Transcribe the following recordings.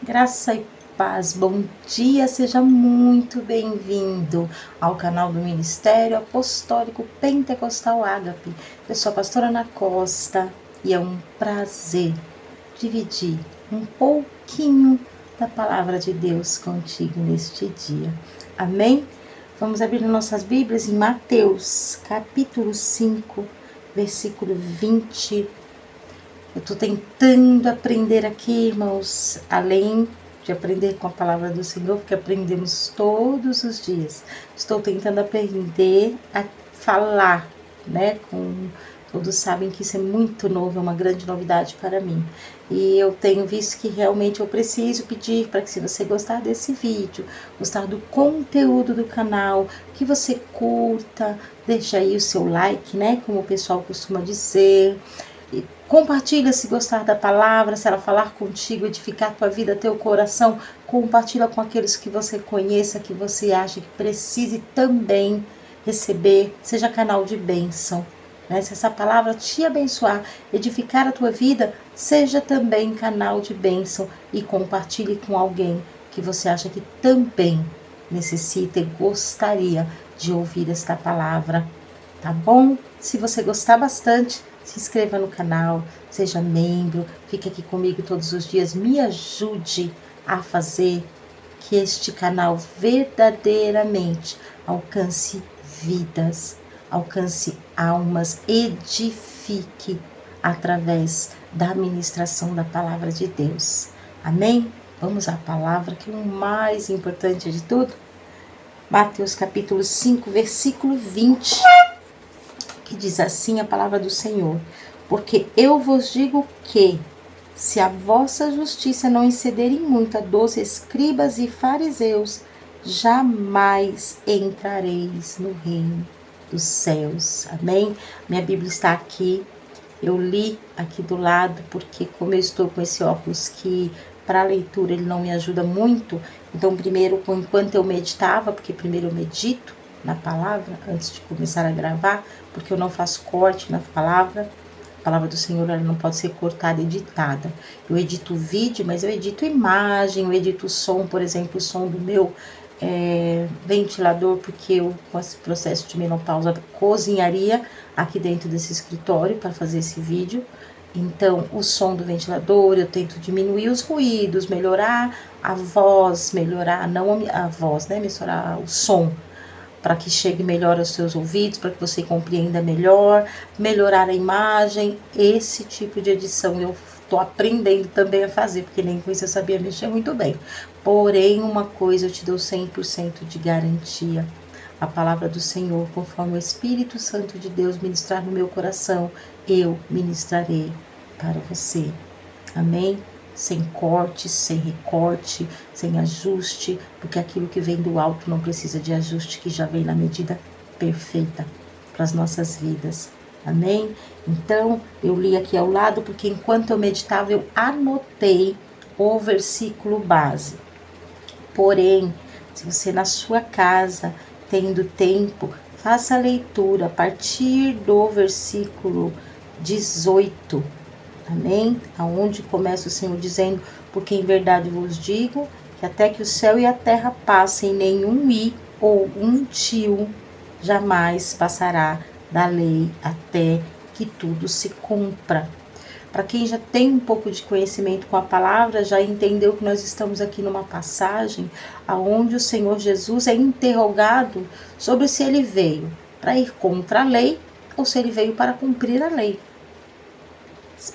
Graça e paz, bom dia, seja muito bem-vindo ao canal do Ministério Apostólico Pentecostal Ágape. Eu sou a pastora Ana Costa e é um prazer dividir um pouquinho da palavra de Deus contigo neste dia. Amém? Vamos abrir nossas Bíblias em Mateus, capítulo 5, versículo 20. Eu estou tentando aprender aqui, irmãos, além de aprender com a palavra do Senhor, porque aprendemos todos os dias. Estou tentando aprender a falar, né? Todos sabem que isso é muito novo, é uma grande novidade para mim. E eu tenho visto que realmente eu preciso pedir para que, se você gostar desse vídeo, gostar do conteúdo do canal, que você curta, deixa aí o seu like, né? Como o pessoal costuma dizer. Compartilha se gostar da palavra, se ela falar contigo, edificar tua vida, teu coração. Compartilha com aqueles que você conheça, que você acha que precise também receber. Seja canal de bênção, né? Se essa palavra te abençoar, edificar a tua vida, seja também canal de bênção e compartilhe com alguém que você acha que também necessita e gostaria de ouvir esta palavra. Tá bom? Se você gostar bastante, se inscreva no canal, seja membro, fique aqui comigo todos os dias, me ajude a fazer que este canal verdadeiramente alcance vidas, alcance almas, edifique através da ministração da palavra de Deus. Amém? Vamos à palavra, que é o mais importante de tudo. Mateus capítulo 5, versículo 20. Que diz assim a palavra do Senhor: porque eu vos digo que, se a vossa justiça não exceder em muito a dos escribas e fariseus, jamais entrareis no reino dos céus. Amém? Minha Bíblia está aqui, eu li aqui do lado, porque como eu estou com esse óculos que para a leitura ele não me ajuda muito, então primeiro, enquanto eu meditava, porque primeiro eu medito na palavra, antes de começar a gravar, porque eu não faço corte na palavra. A palavra do Senhor, ela não pode ser cortada, editada. Eu edito vídeo, mas eu edito imagem, eu edito som, por exemplo, o som do meu ventilador, porque eu, com esse processo de menopausa, cozinharia aqui dentro desse escritório para fazer esse vídeo. Então, o som do ventilador, eu tento diminuir os ruídos, melhorar a voz, melhorar, não a voz, né, melhorar o som, para que chegue melhor aos seus ouvidos, para que você compreenda melhor, melhorar a imagem. Esse tipo de edição eu estou aprendendo também a fazer, porque nem com isso eu sabia mexer muito bem. Porém, uma coisa eu te dou 100% de garantia: a palavra do Senhor, conforme o Espírito Santo de Deus ministrar no meu coração, eu ministrarei para você. Amém? Sem corte, sem recorte, sem ajuste, porque aquilo que vem do alto não precisa de ajuste, que já vem na medida perfeita para as nossas vidas. Amém? Então, eu li aqui ao lado, porque enquanto eu meditava, eu anotei o versículo base. Porém, se você na sua casa, tendo tempo, faça a leitura a partir do versículo 18. Amém? Aonde começa o Senhor dizendo: porque em verdade vos digo, que até que o céu e a terra passem, nenhum i ou um tio jamais passará da lei, até que tudo se cumpra. Para quem já tem um pouco de conhecimento com a palavra, já entendeu que nós estamos aqui numa passagem aonde o Senhor Jesus é interrogado sobre se ele veio para ir contra a lei ou se ele veio para cumprir a lei.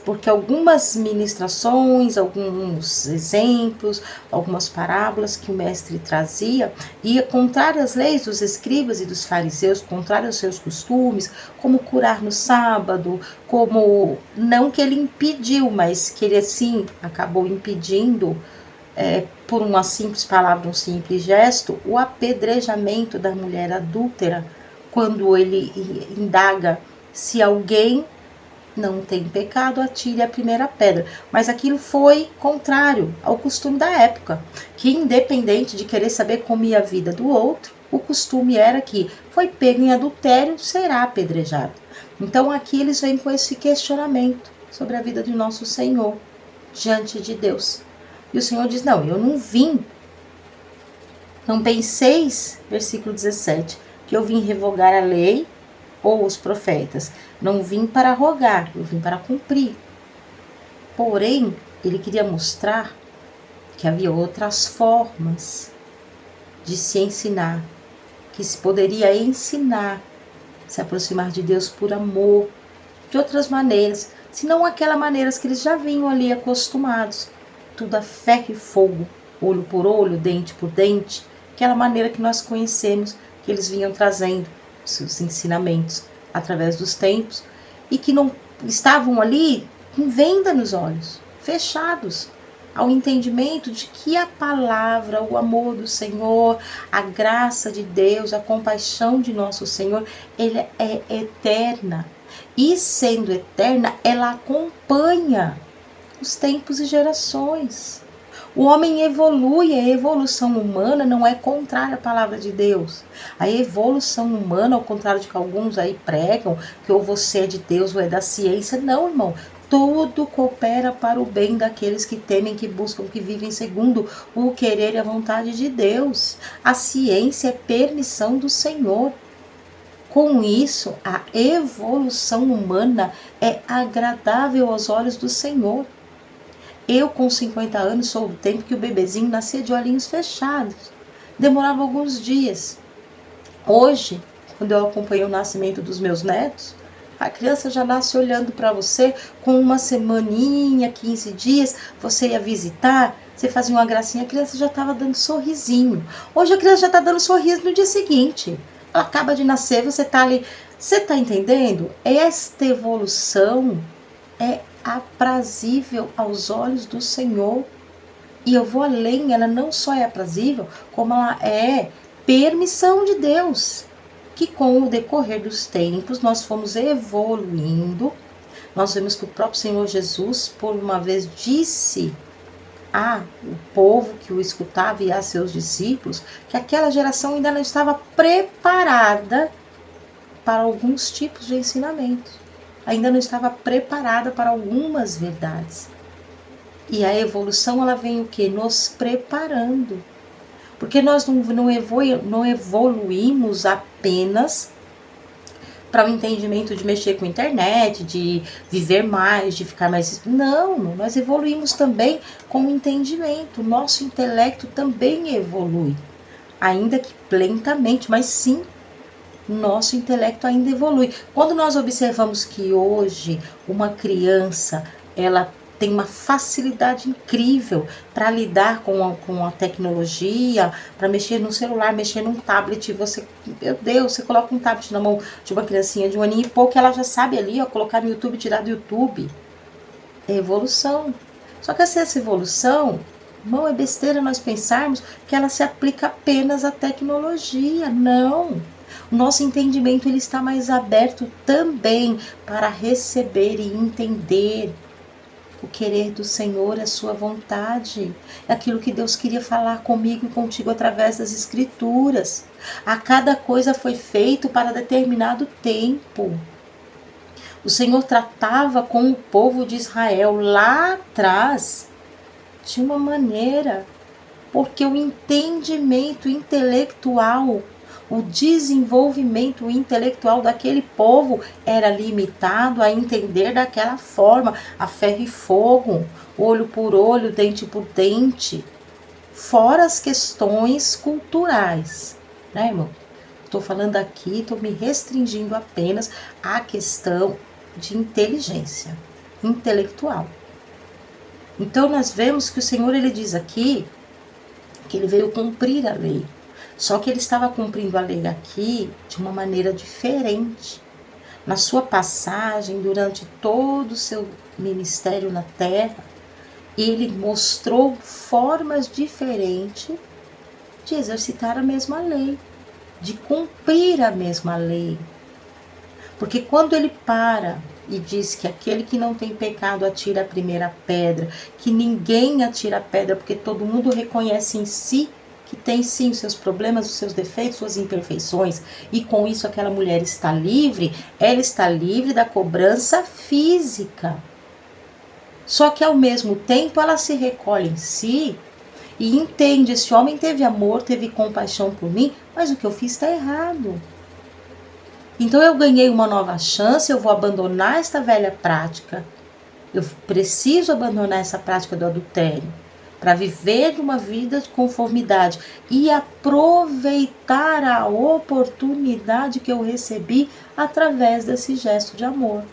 Porque algumas ministrações, alguns exemplos, algumas parábolas que o mestre trazia, ia contrário às leis dos escribas e dos fariseus, contrário aos seus costumes, como curar no sábado, como, não que ele impediu, mas que ele assim acabou impedindo, por uma simples palavra, um simples gesto, o apedrejamento da mulher adúltera, quando ele indaga: se alguém não tem pecado, atire a primeira pedra. Mas aquilo foi contrário ao costume da época, que independente de querer saber como ia a vida do outro, o costume era que foi pego em adultério, será apedrejado. Então aqui eles vêm com esse questionamento sobre a vida de nosso Senhor diante de Deus. E o Senhor diz, não, eu não vim. Não penseis, versículo 17, que eu vim revogar a lei ou os profetas. Não vim para rogar, eu vim para cumprir. Porém, ele queria mostrar que havia outras formas de se ensinar, que se poderia ensinar, se aproximar de Deus por amor, de outras maneiras, se não aquela maneira que eles já vinham ali acostumados, tudo a ferro e fogo, olho por olho, dente por dente, aquela maneira que nós conhecemos, que eles vinham trazendo seus ensinamentos através dos tempos, e que não estavam ali com venda nos olhos, fechados ao entendimento de que a palavra, o amor do Senhor, a graça de Deus, a compaixão de nosso Senhor, ele é eterna. E sendo eterna, ela acompanha os tempos e gerações. O homem evolui, a evolução humana não é contrária à palavra de Deus. A evolução humana, ao contrário de que alguns aí pregam, que ou você é de Deus ou é da ciência, não, irmão. Tudo coopera para o bem daqueles que temem, que buscam, que vivem segundo o querer e a vontade de Deus. A ciência é permissão do Senhor. Com isso, a evolução humana é agradável aos olhos do Senhor. Eu, com 50 anos, sou do tempo que o bebezinho nascia de olhinhos fechados. Demorava alguns dias. Hoje, quando eu acompanho o nascimento dos meus netos, a criança já nasce olhando para você com uma semaninha, 15 dias, você ia visitar, você fazia uma gracinha, a criança já estava dando sorrisinho. Hoje a criança já está dando sorriso no dia seguinte. Ela acaba de nascer, você está ali. Você está entendendo? Esta evolução é aprazível aos olhos do Senhor. E eu vou além, ela não só é aprazível, como ela é permissão de Deus. Que com o decorrer dos tempos nós fomos evoluindo. Nós vemos que o próprio Senhor Jesus, por uma vez, disse ao povo que o escutava e a seus discípulos que aquela geração ainda não estava preparada para alguns tipos de ensinamentos. Ainda não estava preparada para algumas verdades. E a evolução, ela vem o quê? Nos preparando. Porque nós não evoluímos apenas para o entendimento de mexer com a internet, de viver mais, de ficar mais... Não, nós evoluímos também com o entendimento. O nosso intelecto também evolui. Ainda que lentamente, mas sim, nosso intelecto ainda evolui. Quando nós observamos que hoje uma criança, ela tem uma facilidade incrível para lidar com a tecnologia, para mexer no celular, mexer num tablet. Você, meu Deus, você coloca um tablet na mão de uma criancinha de 1 aninho e pouco, ela já sabe ali, ó, colocar no YouTube, tirar do YouTube. É evolução. Só que essa evolução, não é besteira nós pensarmos que ela se aplica apenas à tecnologia. Não. O nosso entendimento, ele está mais aberto também para receber e entender o querer do Senhor, a sua vontade, aquilo que Deus queria falar comigo e contigo através das Escrituras. A cada coisa foi feito para determinado tempo. O Senhor tratava com o povo de Israel lá atrás de uma maneira, porque o entendimento intelectual, o desenvolvimento intelectual daquele povo era limitado a entender daquela forma, a ferro e fogo, olho por olho, dente por dente, fora as questões culturais, né, irmão? Estou falando aqui, estou me restringindo apenas à questão de inteligência intelectual. Então nós vemos que o Senhor, ele diz aqui que ele veio cumprir a lei. Só que ele estava cumprindo a lei aqui de uma maneira diferente. Na sua passagem, durante todo o seu ministério na terra, ele mostrou formas diferentes de exercitar a mesma lei, de cumprir a mesma lei. Porque quando ele para e diz que aquele que não tem pecado atira a primeira pedra, que ninguém atira a pedra, porque todo mundo reconhece em si que tem sim os seus problemas, os seus defeitos, suas imperfeições, e com isso aquela mulher está livre, ela está livre da cobrança física. Só que ao mesmo tempo ela se recolhe em si e entende, esse homem teve amor, teve compaixão por mim, mas o que eu fiz está errado. Então eu ganhei uma nova chance, eu vou abandonar esta velha prática. Eu preciso abandonar essa prática do adultério para viver uma vida de conformidade e aproveitar a oportunidade que eu recebi através desse gesto de amor.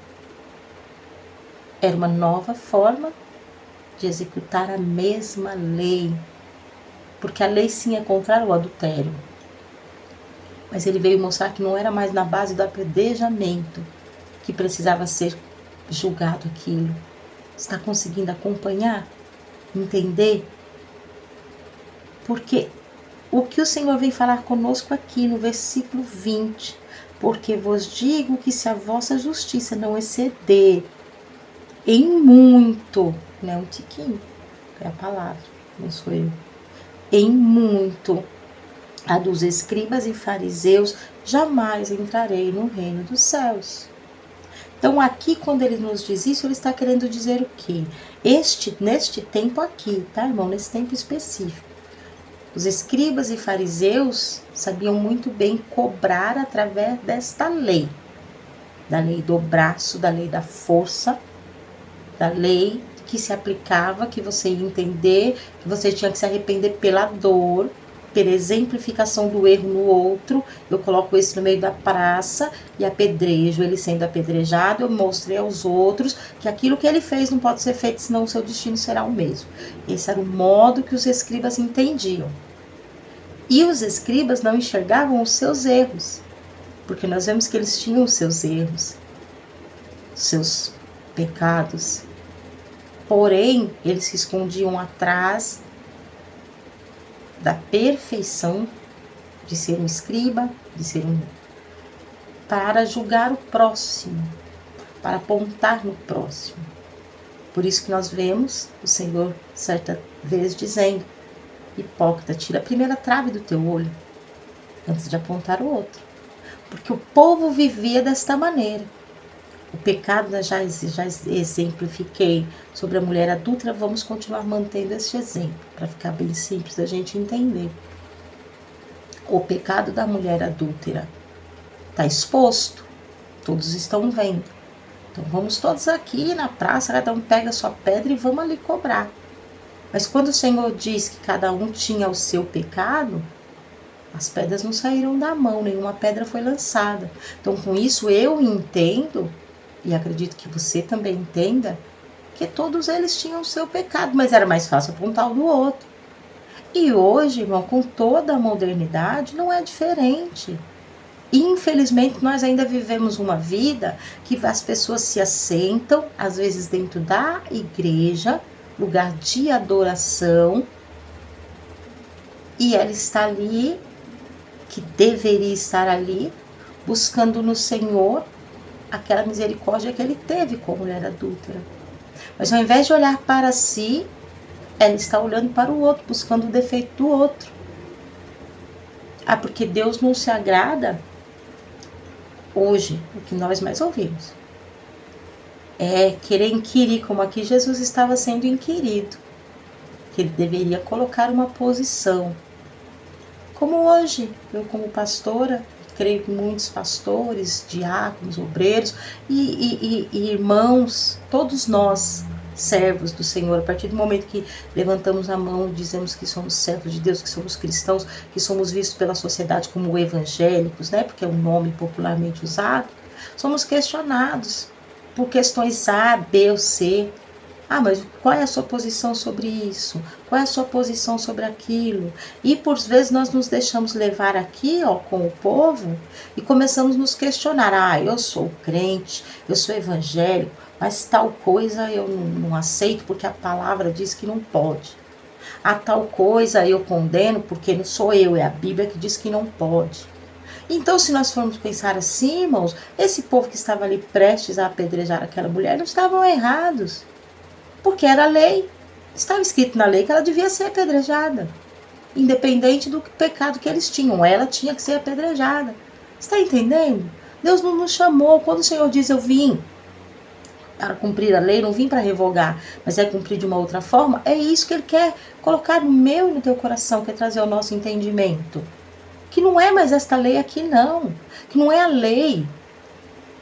Era uma nova forma de executar a mesma lei, porque a lei sim é contrária ao adultério. Mas ele veio mostrar que não era mais na base do apedrejamento que precisava ser julgado aquilo. Está conseguindo acompanhar? Entender? Porque o que o Senhor vem falar conosco aqui no versículo 20, porque vos digo que se a vossa justiça não exceder em muito, não é um tiquinho, é a palavra, não sou eu, em muito, a dos escribas e fariseus, jamais entrarei no reino dos céus. Então aqui, quando ele nos diz isso, ele está querendo dizer o quê? Neste tempo aqui, tá, irmão? Nesse tempo específico. Os escribas e fariseus sabiam muito bem cobrar através desta lei. Da lei do braço, da lei da força, da lei que se aplicava, que você ia entender, que você tinha que se arrepender pela dor, pela exemplificação do erro no outro. Eu coloco esse no meio da praça e apedrejo ele sendo apedrejado. Eu mostrei aos outros que aquilo que ele fez não pode ser feito, senão o seu destino será o mesmo. Esse era o modo que os escribas entendiam. E os escribas não enxergavam os seus erros, porque nós vemos que eles tinham os seus erros, seus pecados. Porém, eles se escondiam atrás da perfeição de ser um escriba, de ser para julgar o próximo, para apontar no próximo. Por isso que nós vemos o Senhor certa vez dizendo: hipócrita, tira a primeira trave do teu olho antes de apontar o outro. Porque o povo vivia desta maneira. O pecado já exemplifiquei sobre a mulher adúltera, vamos continuar mantendo este exemplo, para ficar bem simples da gente entender. O pecado da mulher adúltera está exposto, todos estão vendo. Então vamos todos aqui na praça, cada um pega a sua pedra e vamos ali cobrar. Mas quando o Senhor diz que cada um tinha o seu pecado, as pedras não saíram da mão, nenhuma pedra foi lançada. Então com isso eu entendo, e acredito que você também entenda, que todos eles tinham o seu pecado, mas era mais fácil apontar o do outro. E hoje, irmão, com toda a modernidade, não é diferente. Infelizmente, nós ainda vivemos uma vida que as pessoas se assentam, às vezes dentro da igreja, lugar de adoração, e ela está ali, que deveria estar ali, buscando no Senhor aquela misericórdia que ele teve com a mulher adúltera. Mas ao invés de olhar para si, ela está olhando para o outro, buscando o defeito do outro. Porque Deus não se agrada, hoje, o que nós mais ouvimos é querer inquirir, como aqui Jesus estava sendo inquirido, que ele deveria colocar uma posição. Como hoje, eu como pastora, creio que muitos pastores, diáconos, obreiros e irmãos, todos nós, servos do Senhor, a partir do momento que levantamos a mão, dizemos que somos servos de Deus, que somos cristãos, que somos vistos pela sociedade como evangélicos, né? Porque é um nome popularmente usado, somos questionados por questões A, B ou C. Mas qual é a sua posição sobre isso? Qual é a sua posição sobre aquilo? E por vezes nós nos deixamos levar aqui, com o povo, e começamos a nos questionar. Eu sou crente, eu sou evangélico, mas tal coisa eu não aceito porque a palavra diz que não pode. A tal coisa eu condeno porque não sou eu, é a Bíblia que diz que não pode. Então, se nós formos pensar assim, irmãos, esse povo que estava ali prestes a apedrejar aquela mulher, não estavam errados. Porque era a lei, estava escrito na lei que ela devia ser apedrejada, independente do pecado que eles tinham, ela tinha que ser apedrejada. Está entendendo? Deus não nos chamou, quando o Senhor diz eu vim para cumprir a lei, não vim para revogar, mas é cumprir de uma outra forma. É isso que ele quer colocar no meu e no teu coração, quer trazer ao nosso entendimento. Que não é mais esta lei aqui, não. Que não é a lei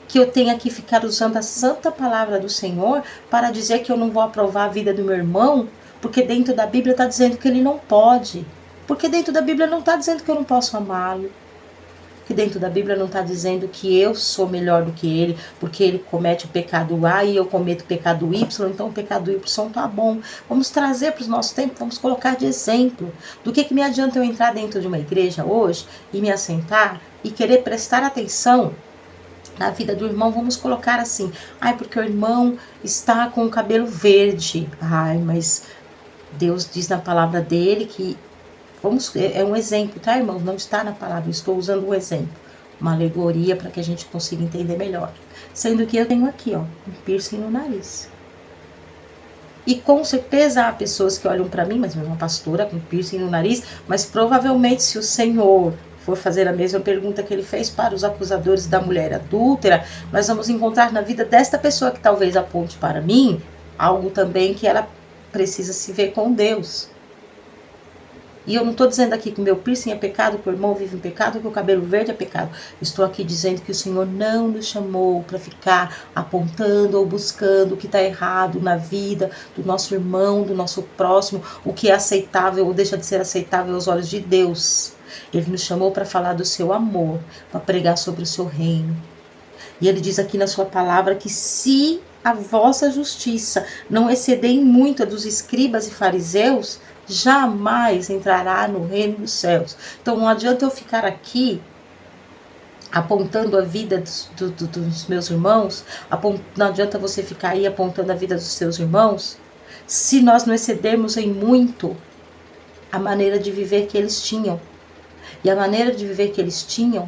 que eu tenha que ficar usando a santa palavra do Senhor para dizer que eu não vou aprovar a vida do meu irmão, porque dentro da Bíblia está dizendo que ele não pode. Porque dentro da Bíblia não está dizendo que eu não posso amá-lo. Que dentro da Bíblia não está dizendo que eu sou melhor do que ele, porque ele comete o pecado A e eu cometo o pecado Y, então o pecado Y tá bom. Vamos trazer para os nossos tempos, vamos colocar de exemplo. Do que me adianta eu entrar dentro de uma igreja hoje e me assentar e querer prestar atenção na vida do irmão? Vamos colocar assim, porque o irmão está com o cabelo verde. Mas Deus diz na palavra dele que é um exemplo, tá, irmãos? Não está na palavra, estou usando um exemplo, uma alegoria para que a gente consiga entender melhor. Sendo que eu tenho aqui, um piercing no nariz. E com certeza há pessoas que olham para mim, mas uma pastora com piercing no nariz, mas provavelmente se o Senhor for fazer a mesma pergunta que ele fez para os acusadores da mulher adúltera, nós vamos encontrar na vida desta pessoa que talvez aponte para mim algo também que ela precisa se ver com Deus. E eu não estou dizendo aqui que o meu piercing é pecado, que o irmão vive em pecado, que o cabelo verde é pecado. Estou aqui dizendo que o Senhor não nos chamou para ficar apontando ou buscando o que está errado na vida do nosso irmão, do nosso próximo, o que é aceitável ou deixa de ser aceitável aos olhos de Deus. Ele nos chamou para falar do seu amor, para pregar sobre o seu reino. E ele diz aqui na sua palavra que se a vossa justiça não exceder em muito a dos escribas e fariseus, jamais entrará no reino dos céus. Então não adianta eu ficar aqui apontando a vida dos meus irmãos, não adianta você ficar aí apontando a vida dos seus irmãos, se nós não excedermos em muito a maneira de viver que eles tinham. E a maneira de viver que eles tinham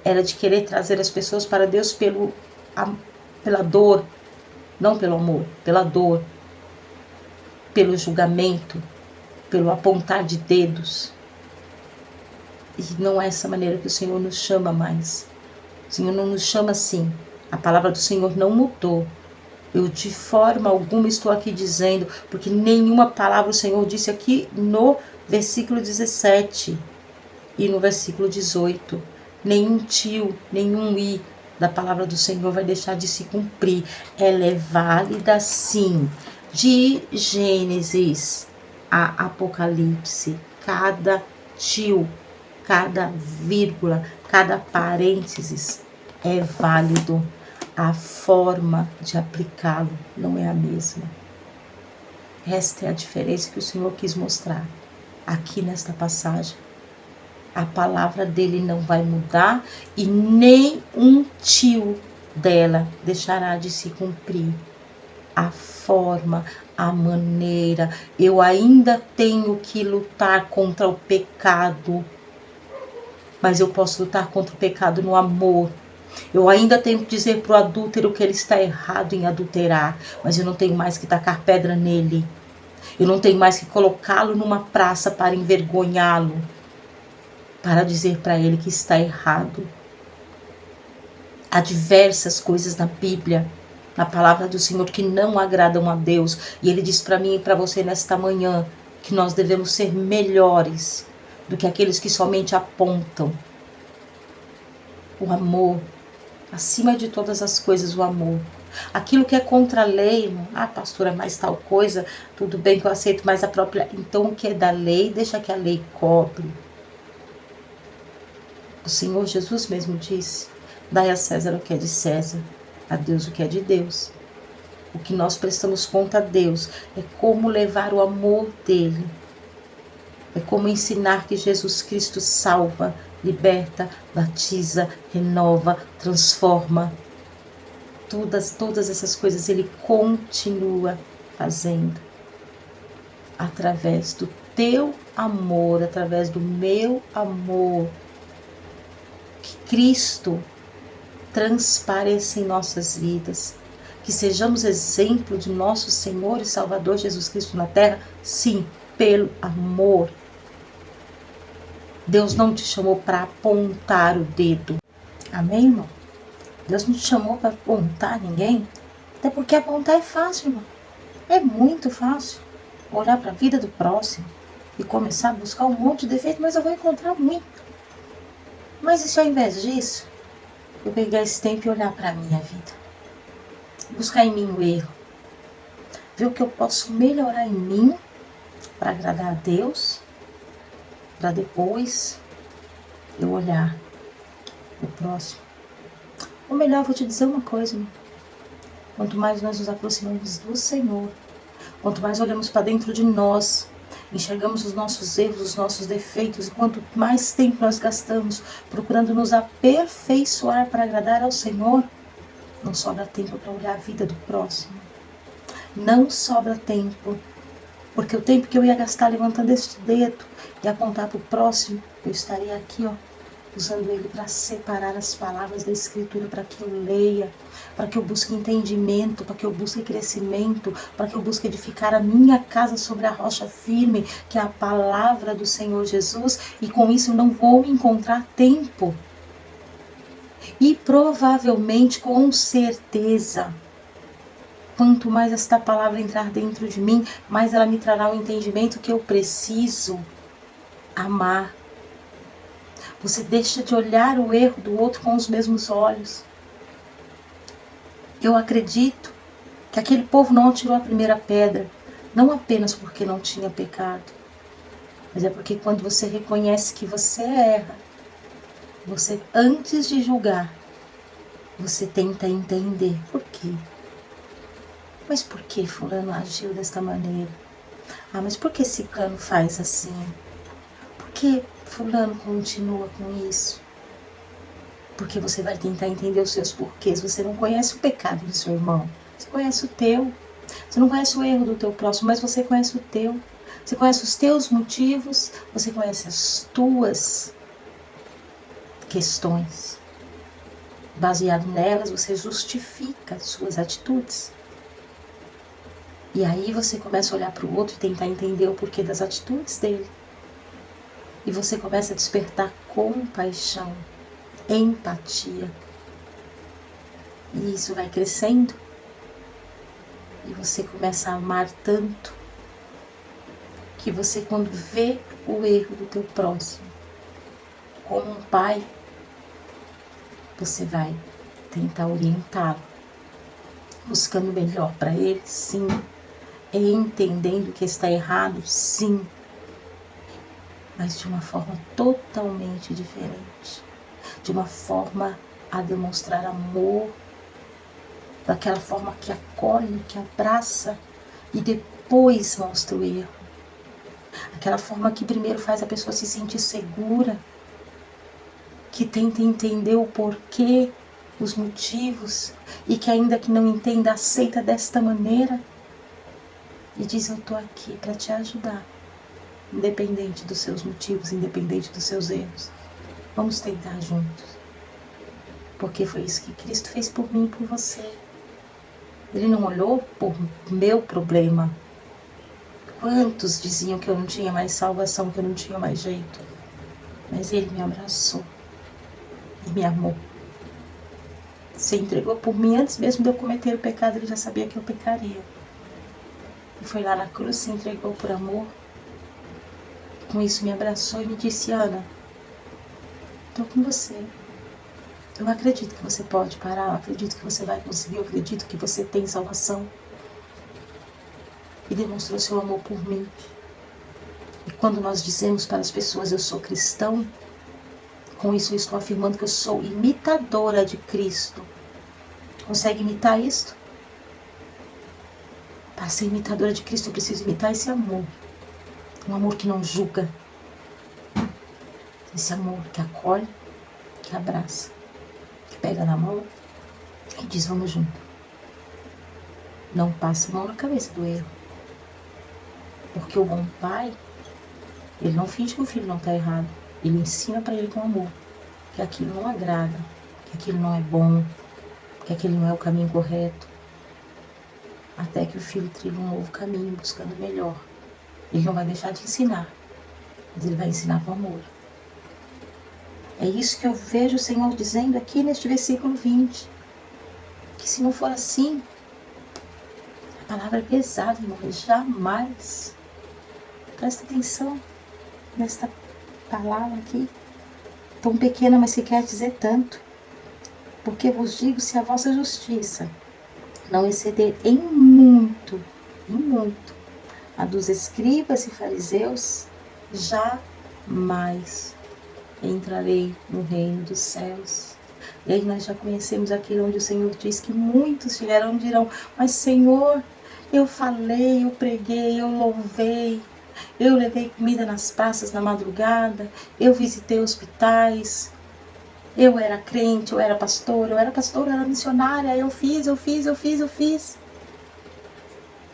era de querer trazer as pessoas para Deus pela dor, não pelo amor, pela dor, pelo julgamento, pelo apontar de dedos. E não é essa maneira que o Senhor nos chama mais. O Senhor não nos chama assim. A palavra do Senhor não mudou. Eu de forma alguma estou aqui dizendo, porque nenhuma palavra o Senhor disse aqui no versículo 17 e no versículo 18. Nenhum tio, nenhum i da palavra do Senhor vai deixar de se cumprir. Ela é válida sim. De Gênesis a Apocalipse, cada tio, cada vírgula, cada parênteses é válido. A forma de aplicá-lo não é a mesma. Esta é a diferença que o Senhor quis mostrar aqui nesta passagem. A palavra dele não vai mudar e nem um tio dela deixará de se cumprir. A forma, a maneira, eu ainda tenho que lutar contra o pecado, mas eu posso lutar contra o pecado no amor. Eu ainda tenho que dizer para o adúltero que ele está errado em adulterar, mas eu não tenho mais que tacar pedra nele. Eu não tenho mais que colocá-lo numa praça para envergonhá-lo, para dizer para ele que está errado. Há diversas coisas na Bíblia, na palavra do Senhor, que não agradam a Deus. E ele diz para mim e para você nesta manhã que nós devemos ser melhores do que aqueles que somente apontam. O amor, acima de todas as coisas, o amor. Aquilo que é contra a lei, pastora, mas tal coisa, tudo bem que eu aceito, mas a própria... Então o que é da lei, deixa que a lei cobre. O Senhor Jesus mesmo disse: dai a César o que é de César, a Deus o que é de Deus. O que nós prestamos conta a Deus é como levar o amor dele. É como ensinar que Jesus Cristo salva, liberta, batiza, renova, transforma. Todas essas coisas ele continua fazendo. Através do teu amor, através do meu amor. Que Cristo transpareça em nossas vidas, que sejamos exemplo de nosso Senhor e Salvador Jesus Cristo na terra, sim, pelo amor. Deus não te chamou para apontar o dedo, amém, irmão? Deus não te chamou para apontar ninguém, Até porque apontar é fácil, irmão. É muito fácil olhar para a vida do próximo e começar a buscar um monte de defeito, mas eu vou encontrar muito. Mas e se ao invés disso, eu pegar esse tempo e olhar para a minha vida? Buscar em mim o erro. Ver o que eu posso melhorar em mim para agradar a Deus, para depois eu olhar o próximo. Ou melhor, vou te dizer uma coisa, irmão. Quanto mais nós nos aproximamos do Senhor, quanto mais olhamos para dentro de nós, enxergamos os nossos erros, os nossos defeitos, e quanto mais tempo nós gastamos procurando nos aperfeiçoar para agradar ao Senhor, não sobra tempo para olhar a vida do próximo. Não sobra tempo, porque o tempo que eu ia gastar levantando este dedo e apontar para o próximo, eu estaria aqui, usando ele para separar as palavras da Escritura, para que eu leia, para que eu busque entendimento, para que eu busque crescimento, para que eu busque edificar a minha casa sobre a rocha firme, que é a palavra do Senhor Jesus, e com isso eu não vou encontrar tempo. E provavelmente, com certeza, quanto mais esta palavra entrar dentro de mim, mais ela me trará o entendimento que eu preciso amar. Você deixa de olhar o erro do outro com os mesmos olhos. Eu acredito que aquele povo não atirou a primeira pedra, não apenas porque não tinha pecado, mas é porque quando você reconhece que você erra, você, antes de julgar, você tenta entender por quê. Mas por que fulano agiu desta maneira? Ah, mas por que ciclano faz assim? Por que fulano continua com isso? Porque você vai tentar entender os seus porquês. Você não conhece o pecado do seu irmão. Você conhece o teu. Você não conhece o erro do teu próximo, mas você conhece o teu. Você conhece os teus motivos. Você conhece as tuas questões. Baseado nelas, você justifica as suas atitudes. E aí você começa a olhar para o outro e tentar entender o porquê das atitudes dele. E você começa a despertar compaixão, empatia. E isso vai crescendo. E você começa a amar tanto que você, quando vê o erro do teu próximo, como um pai, você vai tentar orientá-lo, buscando o melhor para ele, sim, e entendendo que está errado, sim, mas de uma forma totalmente diferente, de uma forma a demonstrar amor, daquela forma que acolhe, que abraça e depois mostra o erro. Aquela forma que primeiro faz a pessoa se sentir segura, que tenta entender o porquê, os motivos, e que ainda que não entenda, aceita desta maneira e diz: eu estou aqui para te ajudar, independente dos seus motivos, independente dos seus erros. Vamos tentar juntos, porque foi isso que Cristo fez por mim e por você. Ele não olhou por meu problema. Quantos diziam que eu não tinha mais salvação, que eu não tinha mais jeito? Mas Ele me abraçou e me amou. Se entregou por mim antes mesmo de eu cometer o pecado. Ele já sabia que eu pecaria. E foi lá na cruz, se entregou por amor. Com isso me abraçou e me disse: Ana, estou com você. Eu acredito que você pode parar, eu acredito que você vai conseguir, eu acredito que você tem salvação. E demonstrou seu amor por mim. E quando nós dizemos para as pessoas: eu sou cristão, com isso eu estou afirmando que eu sou imitadora de Cristo. Consegue imitar isto? Para ser imitadora de Cristo, eu preciso imitar esse amor. Um amor que não julga. Esse amor que acolhe, que abraça, que pega na mão e diz: vamos junto. Não passa a mão na cabeça do erro. Porque o bom pai, ele não finge que o filho não está errado. Ele ensina para ele com amor que aquilo não agrada, que aquilo não é bom, que aquele não é o caminho correto. Até que o filho trilha um novo caminho, buscando o melhor. Ele não vai deixar de ensinar, mas ele vai ensinar com amor. É isso que eu vejo o Senhor dizendo aqui neste versículo 20. Que se não for assim, A palavra é pesada, irmão. Jamais. Presta atenção nesta palavra aqui. Tão pequena, mas que quer dizer tanto. Porque vos digo, se a vossa justiça não exceder em muito, a dos escribas e fariseus, jamais entrarei no reino dos céus. E aí nós já conhecemos aquilo onde o Senhor diz que muitos chegarão e dirão: mas Senhor, eu falei, eu preguei, eu louvei, eu levei comida nas praças na madrugada, eu visitei hospitais, eu era crente, eu era pastor, eu era missionária, eu fiz. O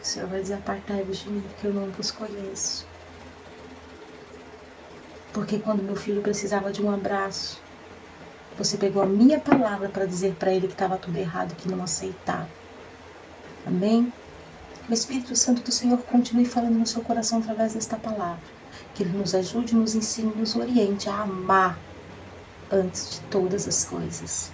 Senhor vai dizer: apartai-vos de mim, porque eu não vos conheço. Porque quando meu filho precisava de um abraço, você pegou a minha palavra para dizer para ele que estava tudo errado, que não aceitava. Amém? O Espírito Santo do Senhor continue falando no seu coração através desta palavra. Que Ele nos ajude, nos ensine, nos oriente a amar antes de todas as coisas.